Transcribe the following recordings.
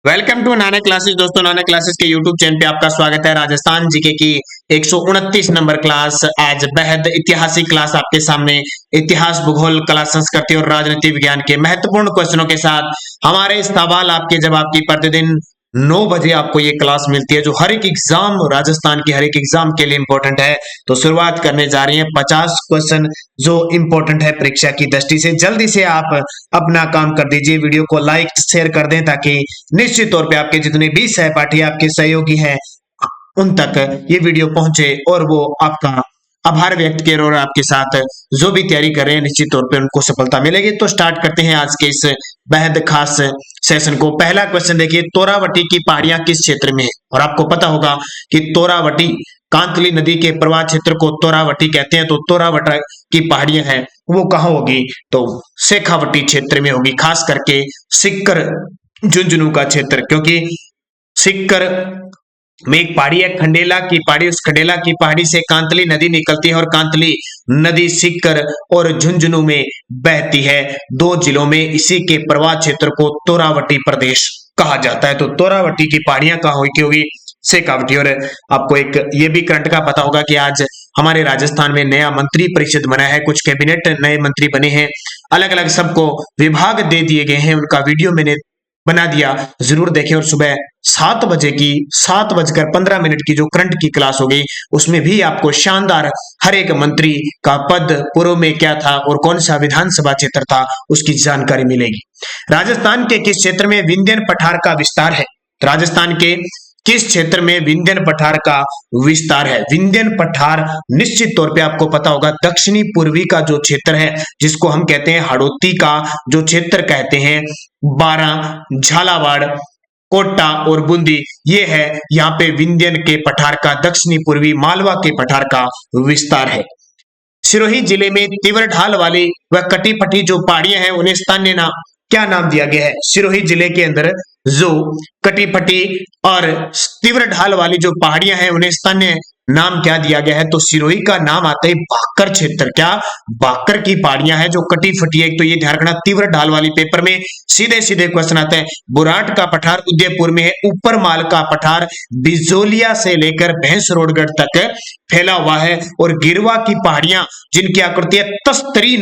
Welcome to Nana classes. दोस्तों, नाना classes के YouTube channel पे आपका स्वागत है। राजस्थान जीके की 129 नंबर क्लास, आज बेहद ऐतिहासिक क्लास आपके सामने। इतिहास, भूगोल, कला, संस्कृति और राजनीति विज्ञान के महत्वपूर्ण क्वेश्चनों के साथ हमारे सवाल आपके जवाब की प्रतिदिन 9 बजे आपको ये क्लास मिलती है, जो हर एक एग्जाम, राजस्थान की हर एक एग्जाम के लिए इंपॉर्टेंट है। तो शुरुआत करने जा रही है 50 क्वेश्चन जो इंपॉर्टेंट है परीक्षा की दृष्टि से। जल्दी से आप अपना काम कर दीजिए, वीडियो को लाइक शेयर कर दें, ताकि निश्चित तौर पे आपके जितने भी सहपाठी, आपके सहयोगी हैं, उन तक ये वीडियो पहुंचे और वो आपका आभार व्यक्त करें और आपके साथ जो भी तैयारी कर रहे हैं निश्चित तौर पे उनको सफलता मिलेगी। तो स्टार्ट करते हैं आज के इस बेहद खास सेशन को। पहला क्वेश्चन देखिए, तोरावटी की पहाड़ियां किस क्षेत्र में है? और आपको पता होगा कि तोरावटी, कांतली नदी के प्रवाह क्षेत्र को तोरावटी कहते हैं। तो तोरावटी की पहाड़ियां हैं वो कहाँ होगी? तो शेखावटी क्षेत्र में होगी, खास करके सिक्कर झुंझुनू का क्षेत्र, क्योंकि सिक्कर में एक पहाड़ी है, खंडेला की पहाड़ी। उस खंडेला की पहाड़ी से कांतली नदी निकलती है और कांतली नदी सिक्कर और झुंझुनू में बहती है, 2 जिलों में। इसी के प्रवाह क्षेत्र को तोरावटी प्रदेश कहा जाता है। तो तोरावटी की पहाड़ियां कहाँ होगी? शेखावटी। और आपको एक ये भी करंट का पता होगा कि आज हमारे राजस्थान में नया मंत्री परिषद बना है, कुछ कैबिनेट नए मंत्री बने हैं, अलग अलग सबको विभाग दे दिए गए हैं। उनका वीडियो मैंने बना दिया, जरूर देखें। और सुबह 7 बजे की 7:15 की जो करंट की क्लास होगी, उसमें भी आपको शानदार हर एक मंत्री का पद पूर्व में क्या था और कौन सा विधानसभा क्षेत्र था उसकी जानकारी मिलेगी। राजस्थान के किस क्षेत्र में विंध्यन पठार का विस्तार है? राजस्थान के किस क्षेत्र में विंध्यन पठार का विस्तार है? विंध्यन पठार निश्चित तौर पे आपको पता होगा दक्षिणी पूर्वी का जो क्षेत्र है, जिसको हम कहते हैं हाड़ौती का जो क्षेत्र कहते हैं, बारां, झालावाड़, कोटा और बूंदी, ये है यहाँ पे विंध्यन के पठार का, दक्षिणी पूर्वी मालवा के पठार का विस्तार है। सिरोही जिले में तीव्र ढाल वाली व कटी फटी जो पहाड़ियां हैं उन्हें स्थानीय नाम क्या नाम दिया गया है? सिरोही जिले के अंदर जो कटी फटी और तीव्र ढाल वाली जो पहाड़ियां हैं उन्हें स्थानीय नाम क्या दिया गया है? तो सिरोही का नाम आता है बाकर क्षेत्र। क्या? बाकर की पहाड़ियां हैं जो कटी फटी है। तो ये ध्यान रखना, तीव्र ढाल वाली पेपर में सीधे सीधे क्वेश्चन आता है। बुराट का पठार उदयपुर में है। ऊपर माल का पठार बिजोलिया से लेकर भैंसरोडगढ़ तक फैला हुआ है। और गिरवा की पहाड़ियां जिनकी आकृति है तस्तरी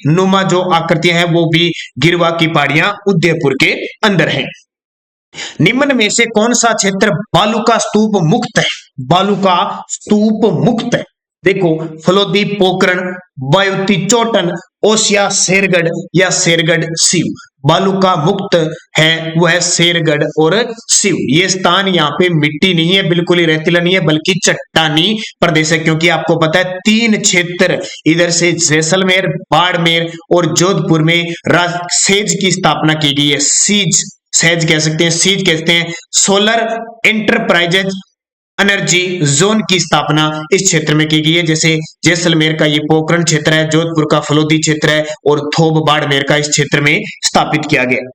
नुमा जो आकृतियां हैं वो भी गिरवा की पहाड़ियां उदयपुर के अंदर है। निम्न में से कौन सा क्षेत्र बालू का स्तूप मुक्त है? बालू का स्तूप मुक्त है। देखो, फलोदी, पोखरण, वायुती, चोटन, ओसिया, शेरगढ़ या शेरगढ़ सीव। बालू का मुक्त है वो है शेरगढ़ और सीव। ये स्थान यहाँ पे मिट्टी नहीं है, बिल्कुल ही रेतीला नहीं है, बल्कि चट्टानी प्रदेश है। क्योंकि आपको पता है 3 क्षेत्र इधर से जैसलमेर, बाड़मेर और जोधपुर में सेज की स्थापना की गई है। सेज कह सकते हैं, सीज कहते हैं। सोलर एंटरप्राइजेज एनर्जी जोन की स्थापना इस क्षेत्र में की गई है। जैसे जैसलमेर का ये पोखरण क्षेत्र है, जोधपुर का फलोदी क्षेत्र है और थोब बाड़मेर का इस क्षेत्र में स्थापित किया गया।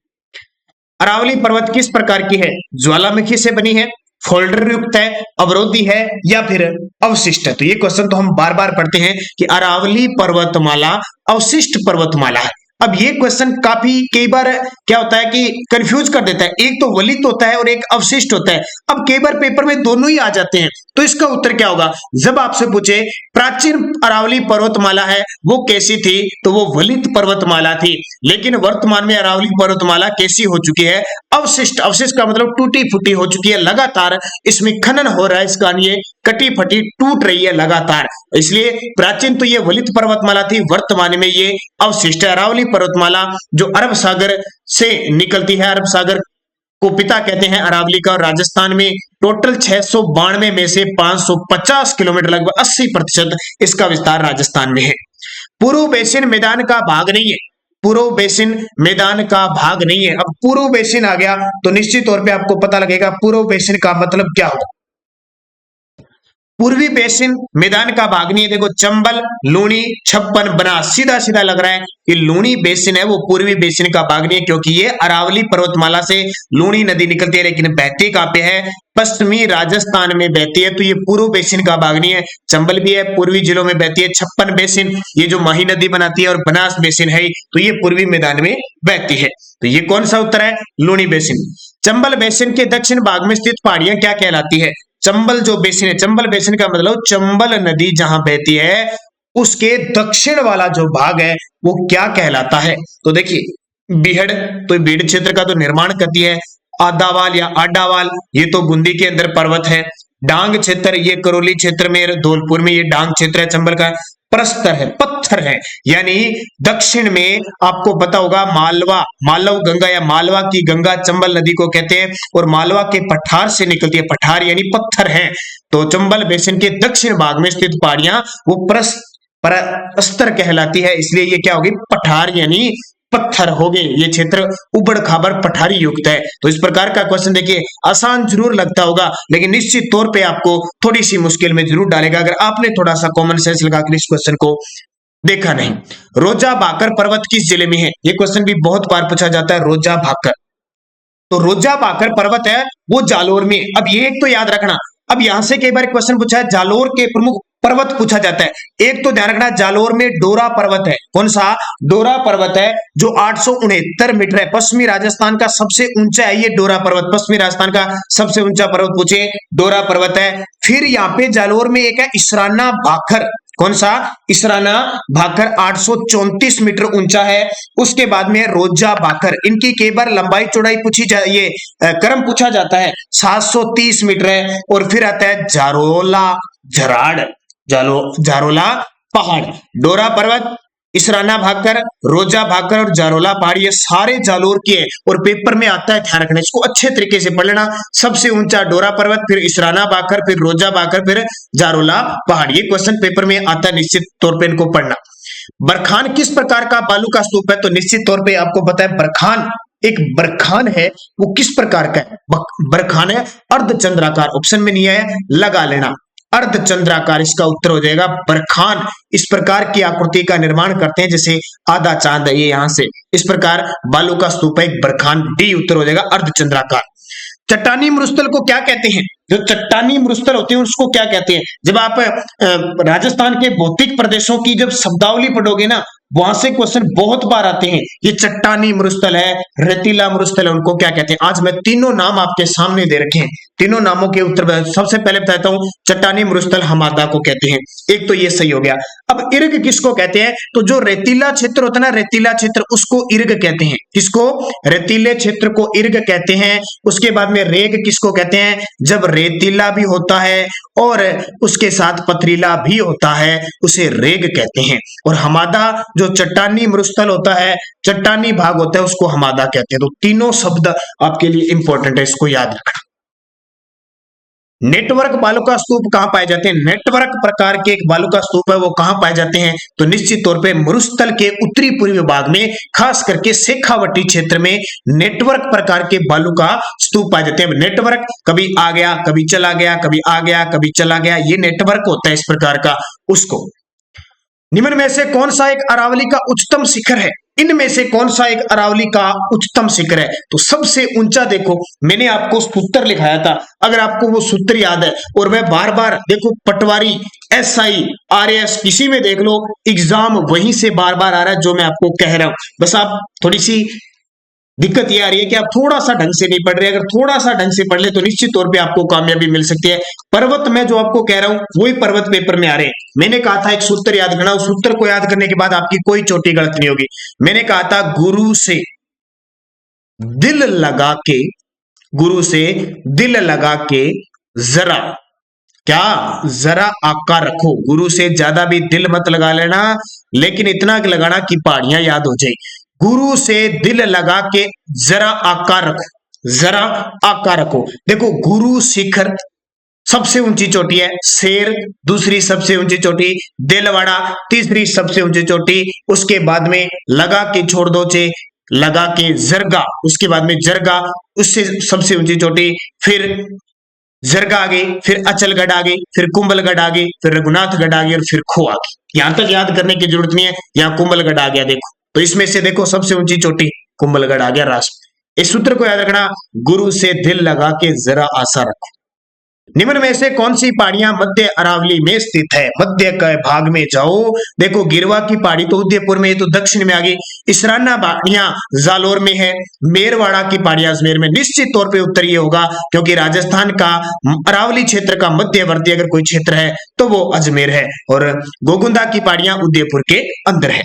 अरावली पर्वत किस प्रकार की है? ज्वालामुखी से बनी है, फोल्डर युक्त है, अवरोधी है या फिर अवशिष्ट है? तो ये क्वेश्चन तो हम बार बार पढ़ते हैं कि अरावली पर्वतमाला अवशिष्ट पर्वतमाला है। अब ये क्वेश्चन काफी कई बार क्या होता है कि कंफ्यूज कर देता है। एक तो वलित होता है और एक अवशिष्ट होता है। अब कई बार पेपर में दोनों ही आ जाते हैं। तो इसका उत्तर क्या होगा? जब आपसे पूछे प्राचीन अरावली पर्वतमाला है वो कैसी थी, तो वो वलित पर्वतमाला थी। लेकिन वर्तमान में अरावली पर्वतमाला कैसी हो चुकी है? अवशिष्ट। अवशिष्ट का मतलब टूटी फूटी हो चुकी है, लगातार इसमें खनन हो रहा है, इस कारण ये कटी फटी टूट रही है लगातार। इसलिए प्राचीन तो ये वलित पर्वतमाला थी, वर्तमान में ये अवशिष्ट है। अरावली पर्वतमाला जो अरब सागर से निकलती है, अरब सागर को पिता कहते हैं अरावली का। और राजस्थान में टोटल 692 में से 550 किलोमीटर, लगभग 80% इसका विस्तार राजस्थान में है। पूर्व बेसिन मैदान का भाग नहीं है। पूर्व बेसिन मैदान का भाग नहीं है। अब पूर्व बेसिन आ गया तो निश्चित तौर पे आपको पता लगेगा पूर्व बेसिन का मतलब क्या होगा। पूर्वी बेसिन मैदान का भाग नहीं है। देखो चंबल, लूनी, छप्पन, बनास, सीधा सीधा लग रहा है कि लूनी बेसिन है वो पूर्वी बेसिन का भाग नहीं है, क्योंकि ये अरावली पर्वतमाला से लूनी नदी निकलती है, लेकिन बहती कहां पे है? पश्चिमी राजस्थान में बहती है, तो ये पूर्व बेसिन का भाग नहीं है। चंबल भी है, पूर्वी जिलों में बहती है। छप्पन बेसिन ये जो माही नदी बनाती है, और बनास बेसिन है तो ये पूर्वी मैदान में बहती है। तो ये कौन सा उत्तर है? लूनी बेसिन। चंबल बेसिन के दक्षिण भाग में स्थित पहाड़ियां क्या कहलाती है? चंबल जो बेसिन है, चंबल बेसिन का मतलब चंबल नदी जहां बहती है उसके दक्षिण वाला जो भाग है वो क्या कहलाता है? तो देखिए बीहड़, तो बीहड़ क्षेत्र का तो निर्माण करती है। आदावाल या आडावाल ये तो बूंदी के अंदर पर्वत है। डांग क्षेत्र ये करौली क्षेत्र में, धौलपुर में ये डांग क्षेत्र है चंबल का। प्रस्तर है, पत्थर है, यानी दक्षिण में आपको पता होगा मालवा, मालव गंगा या मालवा की गंगा चंबल नदी को कहते हैं, और मालवा के पठार से निकलती है। पठार यानी पत्थर है। तो चंबल बेसिन के दक्षिण भाग में स्थित पहाड़ियां वो प्रस्तर कहलाती है, इसलिए ये क्या होगी? पठार यानी पत्थर हो गए। ये क्षेत्र उबड़ खाबड़ पठारी युक्त है। तो इस प्रकार का क्वेश्चन देखिए आसान जरूर लगता होगा, लेकिन निश्चित तौर पे आपको थोड़ी सी मुश्किल में जरूर डालेगा अगर आपने थोड़ा सा कॉमन सेंस लगाकर इस क्वेश्चन को देखा नहीं। रोजा भाकर पर्वत किस जिले में है? ये क्वेश्चन भी बहुत बार पूछा जाता है। रोजा भाकर, तो रोजा भाकर पर्वत है वो जालोर में। अब ये एक तो याद रखना, अब यहां से कई बार क्वेश्चन पूछा है जालोर के प्रमुख पर्वत पूछा जाता है। एक तो ध्यान रखना जालोर में डोरा पर्वत है। कौन सा? डोरा पर्वत है जो 869 मीटर है। पश्चिमी राजस्थान का सबसे ऊंचा है ये डोरा पर्वत। पश्चिमी राजस्थान का सबसे ऊंचा पर्वत पूछे, डोरा पर्वत है। फिर यहाँ पे जालोर में एक है इसराना भाकर। कौन सा? इसराना भाकर 834 मीटर ऊंचा है। उसके बाद में रोजा भाकर, इनकी कई बार लंबाई चौड़ाई पूछी ये क्रम पूछा जाता है, 730 मीटर है। और फिर आता है जारोला झराड़, जारोला पहाड़। डोरा पर्वत, इसराना भाकर, रोजा भाकर और जारोला पहाड़ ये सारे जालोर के है, और पेपर में आता है, ध्यान रखना इसको अच्छे तरीके से पढ़ लेना। सबसे ऊंचा डोरा पर्वत, फिर इसराना भाकर, फिर रोजा भाकर, फिर जारोला पहाड़। ये क्वेश्चन पेपर में आता है, निश्चित तौर पे इनको पढ़ना। बरखान किस प्रकार का बालू का स्तूप है? तो निश्चित तौर पे आपको पता है बरखान, एक बरखान है वो किस प्रकार का है? बरखान है अर्धचंद्राकार। ऑप्शन में नहीं आया, लगा लेना, अर्धचंद्राकार इसका उत्तर हो जाएगा। बरखान इस प्रकार की आकृति का निर्माण करते हैं, जैसे आधा चांद है ये यहां से, इस प्रकार बालू का स्तूप है एक बरखान। डी उत्तर हो जाएगा, अर्धचंद्राकार। चट्टानी मरुस्थल को क्या कहते हैं? जो चट्टानी मरुस्थल होते हैं उसको क्या कहते हैं? जब आप राजस्थान के भौतिक प्रदेशों की जब शब्दावली पढ़ोगे ना, वहां से क्वेश्चन बहुत बार आते हैं। ये चट्टानी मरुस्थल है, रेतीला मरुस्थल है, उनको क्या कहते हैं? आज मैं तीनों नाम आपके सामने दे रखे हैं, तीनों नामों के उत्तर सबसे पहले बताता हूं। चट्टानी मरुस्थल हमादा को कहते हैं, एक तो ये सही हो गया। अब इर्ग किसको कहते हैं? तो जो रेतीला क्षेत्र होता है ना, रेतीला क्षेत्र उसको इर्ग कहते हैं। किसको? रेतीले क्षेत्र को इर्ग कहते हैं। उसके बाद में रेग किसको कहते हैं? जब रेतीला भी होता है और उसके साथ पथरीला भी होता है उसे रेग कहते हैं। और हमादा जो चट्टानी मरुस्थल होता है, चट्टानी भाग होता है, उसको हमादा कहते हैं। तो तीनों शब्द आपके लिए इंपॉर्टेंट है, इसको याद रखना। नेटवर्क बालू का स्तूप कहां पाए जाते हैं? नेटवर्क प्रकार के एक बालू का स्तूप है वो कहां पाए जाते हैं? तो निश्चित तौर पे मरुस्थल के उत्तरी पूर्वी भाग में, खास करके शेखावटी क्षेत्र में नेटवर्क प्रकार के बालू का स्तूप पाए जाते हैं। नेटवर्क कभी आ गया, कभी चला गया, कभी आ गया, कभी चला गया, ये नेटवर्क होता है इस प्रकार का। उसको निम्न में से कौन सा एक अरावली का उच्चतम शिखर है? इनमें से कौन सा एक अरावली का उच्चतम शिखर है? तो सबसे ऊंचा, देखो मैंने आपको सूत्र लिखाया था, अगर आपको वो सूत्र याद है, और मैं बार बार देखो पटवारी, एसआई, आरएएस किसी में देख लो, एग्जाम वहीं से बार बार आ रहा है जो मैं आपको कह रहा हूं। बस आप थोड़ी सी दिक्कत ये आ रही है कि आप थोड़ा सा ढंग से नहीं पढ़ रहे। अगर थोड़ा सा ढंग से पढ़ ले तो निश्चित तौर पे आपको कामयाबी मिल सकती है। पर्वत में जो आपको कह रहा हूं वही पर्वत पेपर में आ रहे हैं। मैंने कहा था एक सूत्र याद करना, उस सूत्र को याद करने के बाद आपकी कोई छोटी गलत नहीं होगी। मैंने कहा था गुरु से दिल लगा के, गुरु से दिल लगा के जरा, क्या जरा आकार रखो। गुरु से ज्यादा भी दिल मत लगा लेना, लेकिन इतना लगाना कि पहाड़ियां याद हो जाए। गुरु से दिल लगा के जरा आकार रखो, जरा आकार रखो। देखो गुरु शिखर सबसे ऊंची चोटी है, शेर दूसरी सबसे ऊंची चोटी, दिलवाड़ा तीसरी सबसे ऊंची चोटी, उसके बाद में लगा के छोड़ दो चे, लगा के जरगा, उसके बाद में जरगा उससे सबसे ऊंची चोटी, फिर जरगा आ गई, फिर अचलगढ़ आ गई, फिर कुंभलगढ़ आ गई, फिर रघुनाथगढ़ आ गई और फिर खो आ गई। यहां तक याद करने की जरूरत नहीं है। यहाँ कुंभलगढ़ आ गया देखो, तो इसमें से देखो सबसे ऊंची चोटी कुंभलगढ़ आ गया राष्ट्र। इस सूत्र को याद रखना, गुरु से दिल लगा के जरा आशा रखो। निम्न में से कौन सी पहाड़ियां मध्य अरावली में स्थित है? मध्य के भाग में जाओ, देखो गिरवा की पहाड़ी तो उदयपुर में, ये तो दक्षिण में आ गई। इसराना पहाड़ियां जालोर में है। मेरवाड़ा की पहाड़ियां अजमेर में। निश्चित तौर पे उत्तर ये होगा, क्योंकि राजस्थान का अरावली क्षेत्र का मध्यवर्ती अगर कोई क्षेत्र है तो वो अजमेर है, और गोगुंदा की पहाड़ियां उदयपुर के अंदर है।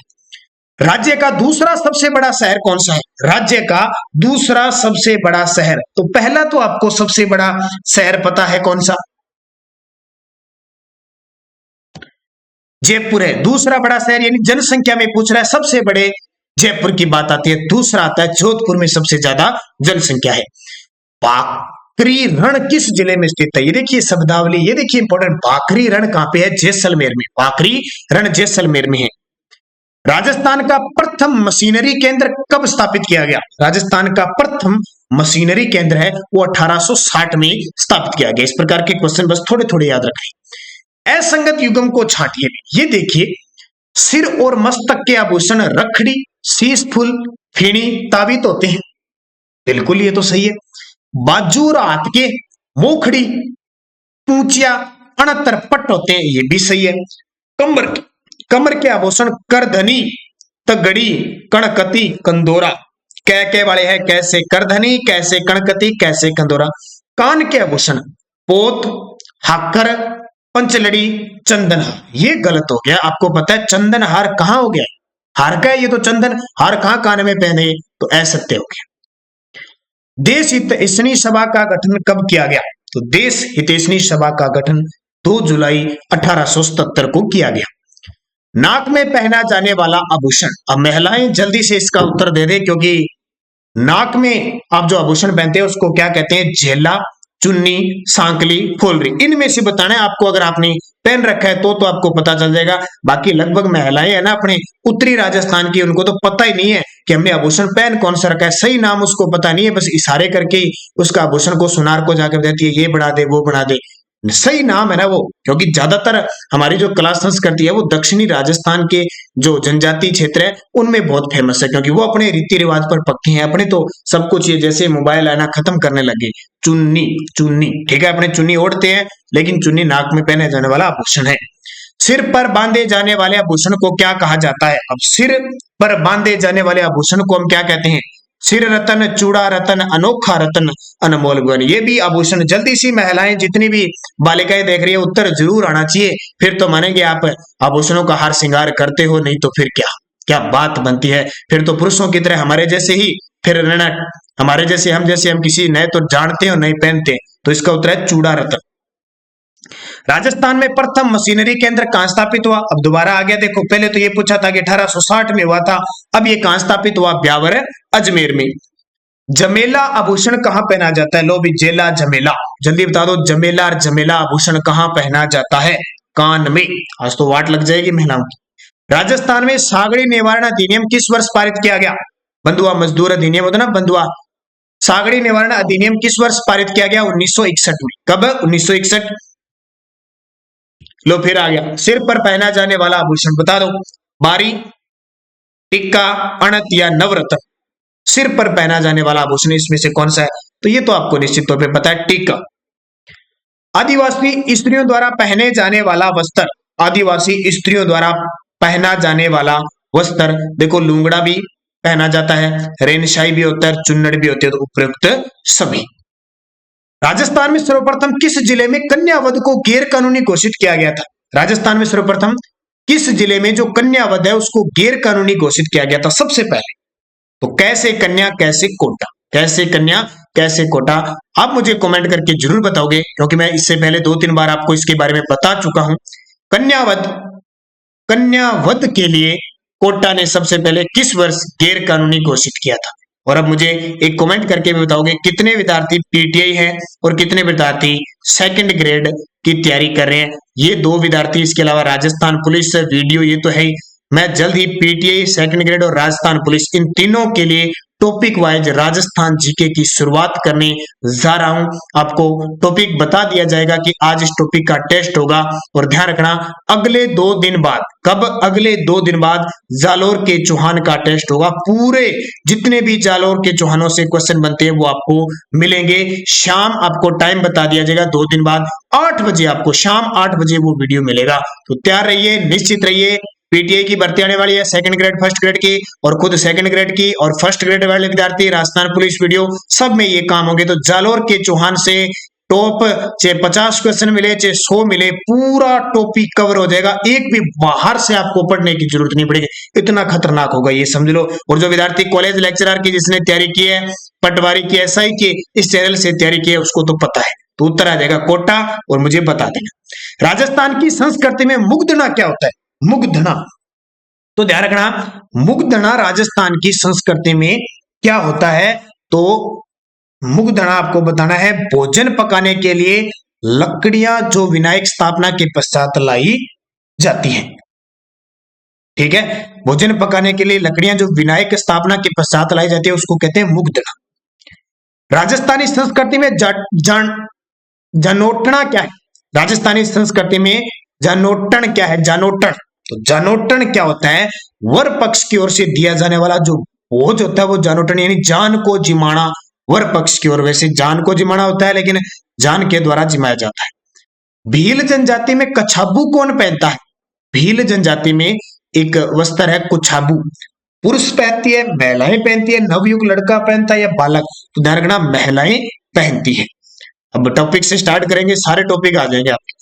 राज्य का दूसरा सबसे बड़ा शहर कौन सा है? राज्य का दूसरा सबसे बड़ा शहर, तो पहला तो आपको सबसे बड़ा शहर पता है कौन सा? जयपुर है। दूसरा बड़ा शहर यानी जनसंख्या में पूछ रहा है, सबसे बड़े जयपुर की बात आती है। दूसरा आता है जोधपुर में सबसे ज्यादा जनसंख्या है। बाकरी रण किस जिले में स्थित है? ये देखिए शब्दावली, ये देखिए इंपॉर्टेंट। बाकरी रण कहां पे है? जैसलमेर में। बाकरी रण जैसलमेर में है। राजस्थान का प्रथम मशीनरी केंद्र कब स्थापित किया गया? राजस्थान का प्रथम मशीनरी केंद्र है वो 1860 में स्थापित किया गया। इस प्रकार के क्वेश्चन बस थोड़े थोड़े याद रखें। असंगत युग्म को छांटिए। ये देखिए, सिर और मस्तक के आभूषण रखड़ी, शीश फूल, फेणी, ताबीत होते हैं। बिल्कुल ये तो सही है। बाजू और हाथ के मोखड़ी, पूंचिया, अणतर पट्ट होते हैं, ये भी सही है। कमर के आभूषण करधनी, तगड़ी, कणकती, कंदोरा। कै वाले हैं, कैसे करधनी, कैसे कणकती, कैसे कंदोरा। कान के आभूषण पोत, हाकर, पंचलड़ी, चंदनहार। ये गलत हो गया। आपको पता है चंदनहार कहां हो गया? हार का है ये तो, चंदन हार कहां कान में पहने, तो असत्य हो गया। देश हितैषणी सभा का गठन कब किया गया? तो देश हितैषणी सभा का गठन 2 जुलाई 1877 को किया गया। नाक में पहना जाने वाला आभूषण, अब महिलाएं जल्दी से इसका उत्तर दे दे, क्योंकि नाक में आप जो आभूषण पहनते हैं उसको क्या कहते हैं? झेला, चुन्नी, सांकली, फुलरी। इनमें से बताना है आपको। अगर आपने पहन रखा है तो आपको पता चल जाएगा। बाकी लगभग महिलाएं है ना अपने उत्तरी राजस्थान की, उनको तो पता ही नहीं है कि हमने आभूषण पहन कौन सा रखा है। सही नाम उसको पता नहीं है, बस इशारे करके उसका आभूषण को सुनार को जाकर देती है, ये बना दे वो बना दे। सही नाम है ना वो, क्योंकि ज्यादातर हमारी जो कला संस्कृति है वो दक्षिणी राजस्थान के जो जनजातीय क्षेत्र है उनमें बहुत फेमस है, क्योंकि वो अपने रीति रिवाज पर पक्के हैं। अपने तो सब कुछ ये जैसे मोबाइल आना खत्म करने लगे। चुन्नी, चुन्नी ठीक है, अपने चुन्नी ओढ़ते हैं, लेकिन चुन्नी नाक में पहने जाने वाला आभूषण है। सिर पर बांधे जाने वाले आभूषण को क्या कहा जाता है? अब सिर पर बांधे जाने वाले आभूषण को हम क्या कहते हैं? सिर रतन, चूड़ा रतन, अनोखा रतन, अनमोल गगन। ये भी आभूषण जल्दी सी महिलाएं जितनी भी बालिकाएं देख रही है उत्तर जरूर आना चाहिए, फिर तो मानेंगे आप आभूषणों का हार श्रृंगार करते हो, नहीं तो फिर क्या क्या बात बनती है। फिर तो पुरुषों की तरह हमारे जैसे ही फिर रहना, हमारे जैसे हम किसी नए तो जानते हो नहीं पहनते। तो इसका उत्तर है चूड़ा रतन। राजस्थान में प्रथम मशीनरी केंद्र कहां स्थापित हुआ? अब दोबारा आ गया। देखो पहले तो ये पूछा था कि 1860 में हुआ था, अब ये कहां स्थापित हुआ? ब्यावर अजमेर में। जमेला आभूषण कहां पहना जाता है? लो भी जेला जमेला, जल्दी बता दो। जमेला और जमेला आभूषण कहां पहना जाता है? कान में। आज तो वाट लग जाएगी महिलाओं की। राजस्थान में सागड़ी निवारण अधिनियम किस वर्ष पारित किया गया? बंधुआ मजदूर अधिनियम होता ना, बंधुआ। सागड़ी निवारण अधिनियम किस वर्ष पारित किया गया? 1961 में। कब? 1961। लो फिर आ गया। सिर पर पहना जाने वाला आभूषण बता दो। बारी, टिक्का, अणत या नवरत्न। सिर पर पहना जाने वाला आभूषण इसमें से कौन सा है? तो ये तो आपको निश्चित तौर पे पता है, टिक्का। आदिवासी स्त्रियों द्वारा पहने जाने वाला वस्त्र, आदिवासी स्त्रियों द्वारा पहना जाने वाला वस्त्र, देखो लुंगड़ा भी पहना जाता है, रेनशाही भी होता है, चुन्नड़ भी होती है, तो उपयुक्त सभी। राजस्थान में सर्वप्रथम किस जिले में कन्यावध को गैर कानूनी घोषित किया गया था? राजस्थान में सर्वप्रथम किस जिले में जो कन्यावध है उसको गैर कानूनी घोषित किया गया था सबसे पहले? तो कैसे कन्या कैसे कोटा, कैसे कन्या कैसे कोटा। आप मुझे कमेंट करके जरूर बताओगे, क्योंकि मैं इससे पहले 2-3 बार आपको इसके बारे में बता चुका हूं। कन्यावध के लिए कोटा ने सबसे पहले किस वर्ष गैर कानूनी घोषित किया था? और अब मुझे एक कमेंट करके भी बताओगे कितने विद्यार्थी पीटीआई हैं और कितने विद्यार्थी सेकंड ग्रेड की तैयारी कर रहे हैं। ये 2 विद्यार्थी, इसके अलावा राजस्थान पुलिस वीडियो ये तो है ही। मैं जल्द ही पीटीआई सेकंड ग्रेड और राजस्थान पुलिस इन तीनों के लिए टॉपिक वाइज राजस्थान जीके की शुरुआत करने जा रहा हूं। आपको टॉपिक बता दिया जाएगा कि आज इस टॉपिक का टेस्ट होगा, और ध्यान रखना अगले 2 दिन बाद, कब, अगले 2 दिन बाद जालोर के चौहान का टेस्ट होगा। पूरे जितने भी जालोर के चौहानों से क्वेश्चन बनते हैं वो आपको मिलेंगे। शाम आपको टाइम बता दिया जाएगा 2 दिन बाद 8 बजे, आपको शाम 8 बजे वो वीडियो मिलेगा। तो तैयार रहिए, निश्चित रहिए। पीटीआई की भर्ती आने वाली है, सेकंड ग्रेड, फर्स्ट ग्रेड की, और खुद सेकंड ग्रेड की और फर्स्ट ग्रेड वाले विद्यार्थी, राजस्थान पुलिस वीडियो, सब में ये काम होंगे। तो जालोर के चौहान से टॉप चाहे 50 क्वेश्चन मिले चाहे 100 मिले, पूरा टॉपिक कवर हो जाएगा। एक भी बाहर से आपको पढ़ने की जरूरत नहीं पड़ेगी, इतना खतरनाक होगा ये, समझ लो। और जो विद्यार्थी कॉलेज लेक्चरर की जिसने तैयारी की है, पटवारी की, एसआई की, इस चैनल से तैयारी की है, उसको तो पता है। तो उत्तर आ जाएगा कोटा, और मुझे बता देना। राजस्थान की संस्कृति में मुग्धना क्या होता है? मुग्धना, तो ध्यान रखना, मुग्धना राजस्थान की संस्कृति में क्या होता है? तो मुग्धना आपको बताना है, भोजन पकाने के लिए लकड़ियां जो विनायक स्थापना के पश्चात लाई जाती हैं। ठीक है, भोजन पकाने के लिए लकड़ियां जो विनायक स्थापना के पश्चात लाई जाती है उसको कहते हैं मुग्धना। राजस्थानी संस्कृति में जानोटना क्या है? राजस्थानी संस्कृति में जानोटन क्या है? जानोटन, तो जानोटन क्या होता है? वर पक्ष की ओर से दिया जाने वाला जो भोज होता है वो जानोटन, यानी जान को जिमाना। वर पक्ष की ओर, वैसे जान को जिमाना होता है लेकिन जान के द्वारा जिमाया जाता है। भील जनजाति में कछाबू कौन पहनता है? भील जनजाति में एक वस्त्र है कुछाबू, पुरुष पहनती है, महिलाएं पहनती है, नवयुग लड़का पहनता है या बालक? तो ध्यान रखना, महिलाएं पहनती है। अब टॉपिक से स्टार्ट करेंगे, सारे टॉपिक आ जाएंगे आपके।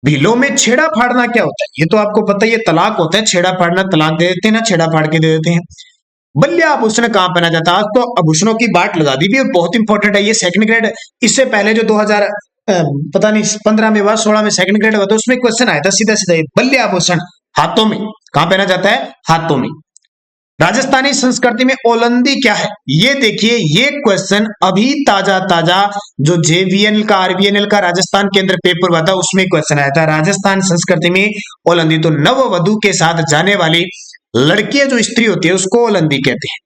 भीलों में छेड़ा फाड़ना क्या होता है? ये तो आपको पता है, ये तलाक होता है। छेड़ा फाड़ना, तलाक दे देते हैं ना, छेड़ा फाड़ के दे देते हैं। बल्ले आभूषण कहां पहना जाता है? आज तो आभूषणों की बात लगा दी भी, और बहुत इंपॉर्टेंट है ये। सेकंड ग्रेड, इससे पहले जो 2000 पता नहीं 15 में हुआ, 16 में सेकंड ग्रेड हुआ, तो उसमें क्वेश्चन आया था सीधा सीधा, बल्ले आभूषण हाथों में कहां पहना जाता है? हाथों में। राजस्थानी संस्कृति में ओलंदी क्या है? ये देखिए, ये क्वेश्चन अभी ताजा जो जेवीएनएल का, आरबीएनएल का राजस्थान केंद्र पेपर हुआ था उसमें क्वेश्चन आया था। राजस्थान संस्कृति में ओलंदी, तो नववधु के साथ जाने वाली लड़कियां जो स्त्री होती है उसको ओलंदी कहते हैं।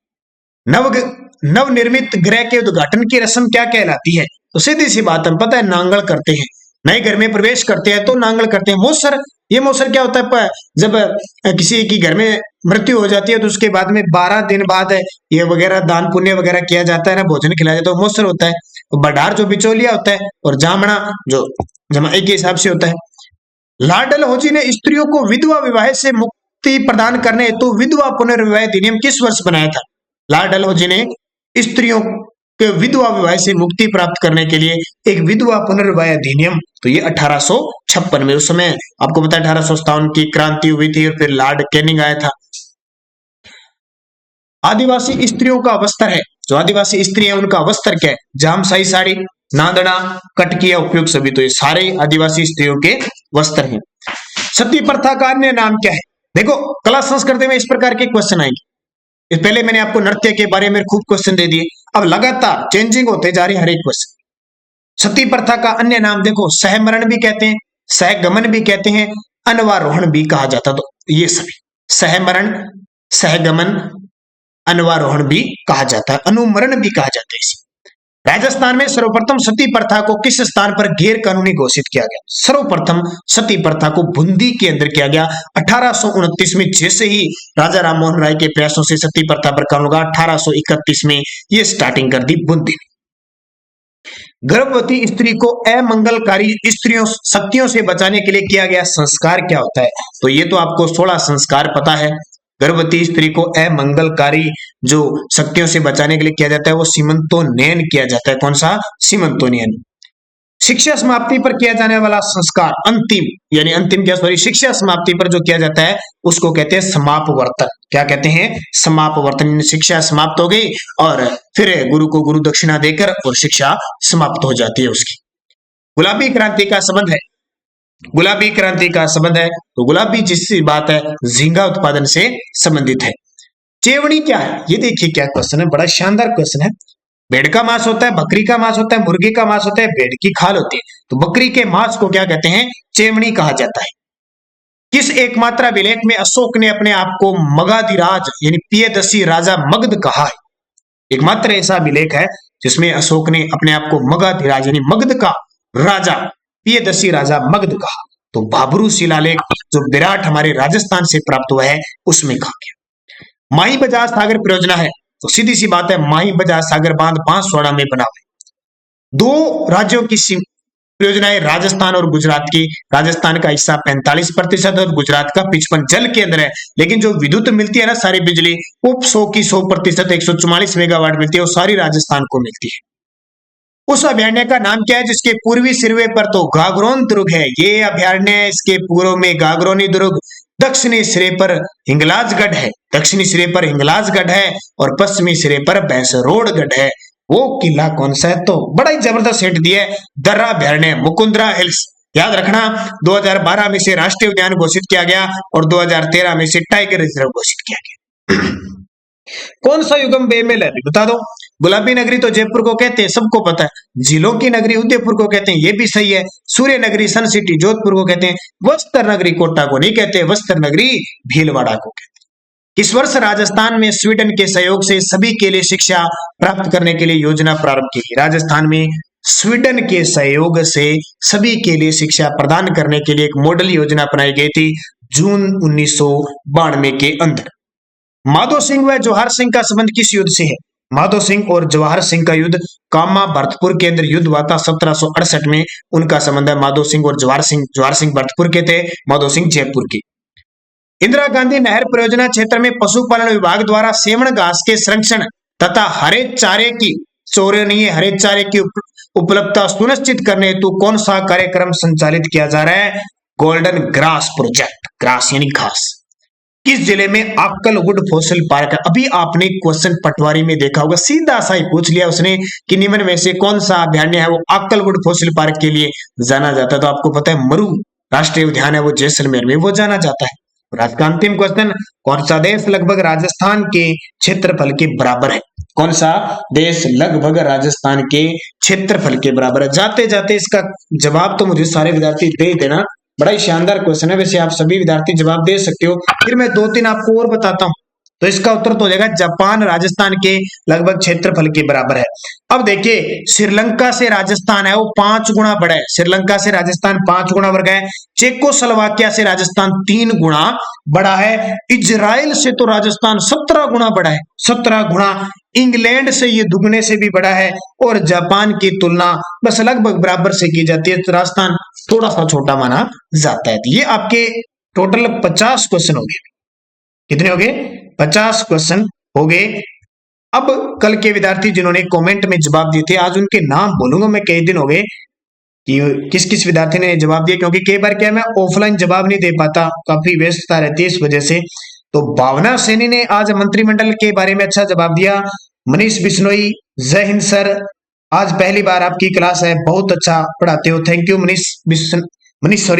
नवनिर्मित गृह के उद्घाटन की रस्म क्या कहलाती है? तो सीधी सी बात, हम पता है नांगल करते हैं। नए घर में प्रवेश करते हैं तो नांगल करते हैं। मोसर, ये मोसर क्या होता है? जब किसी की घर में मृत्यु हो जाती है तो उसके बाद में 12 दिन बाद ये वगैरह दान पुण्य वगैरह किया जाता है ना, भोजन खिलाया जाता है, तो मोसर होता है। तो बडार जो बिचौलिया होता है, और जामना जो जमाई के हिसाब से होता है। लॉर्ड डलहौजी ने स्त्रियों को विधवा विवाह से मुक्ति प्रदान करने हेतु विधवा पुनर्विवाह अधिनियम किस वर्ष बनाया था? लॉर्ड डलहौजी ने स्त्रियों के विधवा विवाह से मुक्ति प्राप्त करने के लिए एक विधवा पुनर्विवाह अधिनियम, तो ये 1856 में, उस समय आपको पता है 1857 की क्रांति हुई थी और फिर लॉर्ड कैनिंग आया था। आदिवासी स्त्रियों का वस्त्र है, जो आदिवासी स्त्री है उनका वस्त्र क्या है? जामसाई साड़ी, नादना, कटकिया, उपयोग सभी, तो ये सारे आदिवासी स्त्रियों के वस्त्र हैं। सती प्रथा का अन्य नाम क्या है? देखो, कला संस्कृति में इस प्रकार के क्वेश्चन आएंगे। इस पहले मैंने आपको नृत्य के बारे में खूब क्वेश्चन दे दिए, अब लगातार चेंजिंग होते जा रही हर एक क्वेश्चन। सती प्रथा का अन्य नाम देखो, सहमरण भी कहते हैं, सहगमन भी कहते हैं, अनवारोहण भी कहा जाता। तो ये सभी सहमरण, सहगमन, अनवारोहण भी कहा जाता है, अनुमरण भी कहा जाता है इसे। राजस्थान में सर्वप्रथम सती प्रथा को किस स्थान पर गैर कानूनी घोषित किया गया? सर्वप्रथम सती प्रथा को बूंदी के अंदर किया गया 1829 में। जैसे ही राजा राममोहन राय के प्रयासों से सती प्रथा पर कानून होगा, 1831 में ये स्टार्टिंग कर दी बूंदी ने। गर्भवती स्त्री को अमंगलकारी स्त्रियों शक्तियों से बचाने के लिए किया गया संस्कार क्या होता है? तो ये तो आपको 16 संस्कार पता है। गर्भवती स्त्री को अमंगलकारी जो शक्तियों से बचाने के लिए किया जाता है वो सीमंतोनयन किया जाता है। कौन सा? सीमंतोनयन। शिक्षा समाप्ति पर किया जाने वाला संस्कार, अंतिम यानी अंतिम क्या, सॉरी, शिक्षा समाप्ति पर जो किया जाता है उसको कहते हैं समापवर्तन। क्या कहते हैं? समापवर्तन। शिक्षा समाप्त हो गई और फिर गुरु को गुरु दक्षिणा देकर और शिक्षा समाप्त हो जाती है उसकी। गुलाबी क्रांति का संबंध है, गुलाबी क्रांति का संबंध है, तो गुलाबी जिससे बात है झींगा उत्पादन से संबंधित है। चेवनी क्या है? ये देखिए क्या क्वेश्चन है, बड़ा शानदार क्वेश्चन है। भेड़ का मांस होता है, बकरी का मांस होता है, मुर्गी का मांस होता है, भेड़ की खाल होती है, तो बकरी के मांस को क्या कहते हैं? चेवनी कहा जाता है। किस एकमात्र अभिलेख में अशोक ने अपने आप को मगधीराज यानी पियदसी राजा मगध कहा है? एकमात्र ऐसा अभिलेख है जिसमें अशोक ने अपने आप को मगध यानी मगध का राजा, प्रियदर्शी राजा मगध कहा। तो भाबरू शिलालेख जो विराट हमारे राजस्थान से प्राप्त हुआ है उसमें कहा गया। माही बजाज सागर परियोजना है तो सीधी सी बात है, माही बजाज सागर बांध बांसवाड़ा में बना हुआ है। दो राज्यों की परियोजनाएं राजस्थान और गुजरात की। राजस्थान का हिस्सा 45% और गुजरात का 55 जल के अंदर है, लेकिन जो विद्युत मिलती है ना सारी बिजली वो 100 की 100% 144 मेगावाट मिलती है, वो सारी राजस्थान को मिलती है। उस अभयारण्य का नाम क्या है जिसके पूर्वी सिरवे पर तो गागरोन दुर्ग है। ये अभयारण्य, इसके पूर्व में गागरोनी दुर्ग, दक्षिणी सिरे पर हिंगलाजगढ़ है, दक्षिणी सिरे पर हिंगलाजगढ़ है और पश्चिमी सिरे पर भैंसरोडगढ़ है। वो किला कौन सा है? तो बड़ा ही जबरदस्त हिंट दिया है, दर्रा अभयारण्य मुकुंदरा हिल्स। याद रखना 2012 में से राष्ट्रीय उद्यान घोषित किया गया और 2013 में से टाइगर रिजर्व घोषित किया गया। कौन सा युगम बेमेल है बता दो। गुलाबी नगरी तो जयपुर को कहते हैं, सबको पता है। झीलों की नगरी उदयपुर को कहते हैं, ये भी सही है। सूर्य नगरी सन सिटी जोधपुर को कहते हैं। वस्त्र नगरी कोटा को नहीं कहते, वस्त्र नगरी भीलवाड़ा को कहते हैं। इस वर्ष राजस्थान में स्वीडन के सहयोग से सभी के लिए शिक्षा प्राप्त करने के लिए योजना प्रारंभ की गई। राजस्थान में स्वीडन के सहयोग से सभी के लिए शिक्षा प्रदान करने के लिए एक मॉडल योजना अपनाई गई थी जून 1992 के अंदर। माधो सिंह व जवाहर सिंह का संबंध किस युद्ध से है? माधो सिंह और जवाहर सिंह का युद्ध कामा भरतपुर के अंदर युद्ध हुआ था 1768 में, उनका संबंध है माधो सिंह और जवाहर सिंह भरतपुर के थे, माधो सिंह जयपुर के। इंदिरा गांधी नहर परियोजना क्षेत्र में पशुपालन विभाग द्वारा सेवण घास के संरक्षण तथा हरे चारे की हरे चारे की उपलब्धता सुनिश्चित करने हेतु कौन सा कार्यक्रम संचालित किया जा रहा है? गोल्डन ग्रास प्रोजेक्ट, ग्रास यानी घास। किस जिले में अक्कलवुड फॉसिल पार्क है? अभी आपने क्वेश्चन पटवारी में देखा होगा, सीधा सा ही पूछ लिया उसने कि निम्न में से कौन सा अभयारण्य है वो अक्कलवुड फॉसिल पार्क के लिए जाना जाता है। तो आपको पता है मरु राष्ट्रीय उद्यान है वो जैसलमेर में वो जाना जाता है। आज का अंतिम क्वेश्चन, कौन सा देश लगभग राजस्थान के क्षेत्रफल के बराबर है? कौन सा देश लगभग राजस्थान के क्षेत्रफल के बराबर है? जाते जाते इसका जवाब तो मुझे सारे विद्यार्थी दे देना, बड़ा ही शानदार क्वेश्चन है। वैसे आप सभी विद्यार्थी जवाब दे सकते हो, फिर मैं 2-3 आपको और बताता हूं। तो इसका उत्तर तो हो जाएगा जापान राजस्थान के लगभग क्षेत्रफल के बराबर है। अब देखिए श्रीलंका से राजस्थान है वो 5 गुना बड़ा है, श्रीलंका से राजस्थान 5 गुना बड़ा है। चेकोस्लोवाकिया से राजस्थान 3 गुना बड़ा है। इजराइल से तो राजस्थान 17 गुना बड़ा है, 17 गुना। इंग्लैंड से ये दुगने से भी बड़ा है और जापान की तुलना बस लगभग बराबर से की जाती है, तो राजस्थान थोड़ा सा छोटा माना जाता है। ये आपके टोटल 50 क्वेश्चन हो गए। कितने हो गए? 50 क्वेश्चन हो गए। अब कल के विद्यार्थी जिन्होंने कमेंट में जवाब दिए थे, आज उनके नाम बोलूंगा मैं। कई दिन हो गए कि किस किस विद्यार्थी ने जवाब दिया, क्योंकि कई बार क्या मैं ऑफलाइन जवाब नहीं दे पाता, काफी व्यस्तता रहती है इस वजह से। तो भावना सैनी ने आज मंत्रिमंडल के बारे में अच्छा जवाब दिया। मनीष बिश्नोई, जय हिंद सर, आज पहली बार आपकी क्लास है, बहुत अच्छा पढ़ाते हो, थैंक यू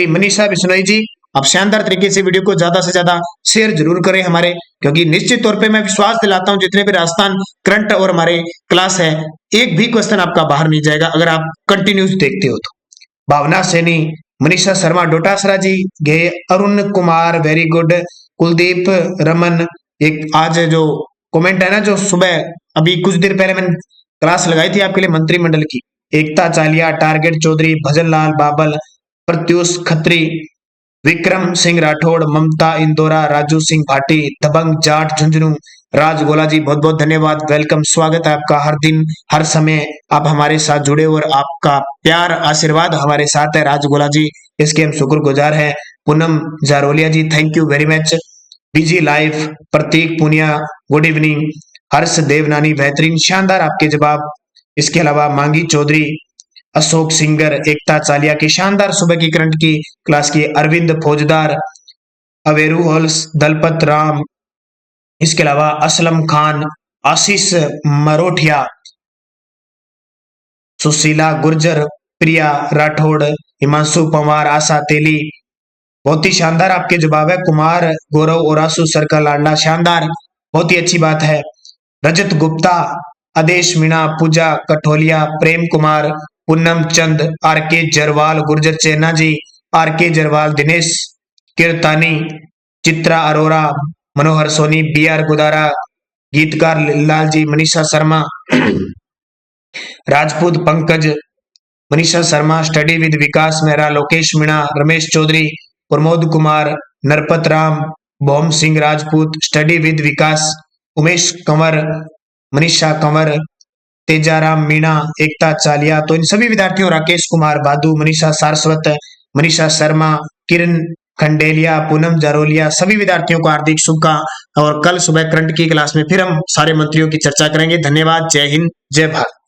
मनीषा बिश्नोई जी। आप शानदार तरीके से वीडियो को ज्यादा से ज्यादा शेयर जरूर करें हमारे, क्योंकि निश्चित तौर पे मैं विश्वास दिलाता हूं जितने भी राजस्थान करंट और हमारे क्लास है, एक भी क्वेश्चन आपका बाहर नहीं जाएगा अगर आप कंटिन्यूस देखते हो तो। भावना सैनी, मनीषा शर्मा डोटासरा जी गए, अरुण कुमार वेरी गुड, कुलदीप रमन, एक आज जो कमेंट है ना जो सुबह अभी कुछ देर पहले मैंने क्लास लगाई थी आपके लिए मंत्रिमंडल की, एकता चालिया, टारगेट चौधरी, भजन लाल बाबल, प्रत्युष खत्री, विक्रम सिंह राठौड़, ममता इंदौरा, राजू सिंह भाटी, दबंग जाट झुंझुनू, राज गोला जी बहुत बहुत धन्यवाद, वेलकम, स्वागत है आपका। हर दिन हर समय आप हमारे साथ जुड़े और आपका प्यार आशीर्वाद हमारे साथ है राज गोला जी, इसके हम शुक्रगुजार हैं। Poonam Jarolia ji thank you very much. Busy life, Prateek Punia good evening, Harsh Devnani बेहतरीन, शानदार आपके जवाब। इसके अलावा मांगी चौधरी, अशोक सिंगर, एकता चालिया की शानदार सुबह की करंट की क्लास की, अरविंद फौजदार, अवेरू हॉल्स, दलपत राम, इसके अलावा असलम खान, आशीष मरोठिया, सुशीला गुर्जर, प्रिया राठौड़, हिमांशु पवार, आशा तेली, बहुत ही शानदार आपके जवाब है। कुमार गौरव और आशु सरका लाडला, शानदार, बहुत ही अच्छी बात है। Rajat Gupta, Adesh Meena, Pooja Katholia, Prem Kumar, Poonam Chand, RK. Jarwal, Gurjar Chena ji, RK. Jarwal, Dinesh Kirtani, Chitra Arora, Manohar Soni, BR. Gudara, Geetkar Lal ji, Manisha Sharma, Rajput Pankaj, Manisha Sharma, study with Vikas Mehra, Lokesh Meena, Ramesh Chaudhary, Pramod Kumar, Narpat Ram, Bom Singh Rajput, study with Vikas, Umesh Kanwar, Manisha Kanwar, Tejaram Meena, Ekta Chaliya. तो इन सभी विद्यार्थियों, राकेश कुमार बादू, मनीषा सारस्वत, मनीषा शर्मा, किरण खंडेलिया, पूनम जारोलिया, सभी विद्यार्थियों को हार्दिक शुभकामनाएं। और कल सुबह करंट की क्लास में फिर हम सारे मंत्रियों की चर्चा करेंगे। धन्यवाद। जय हिंद, जय भारत।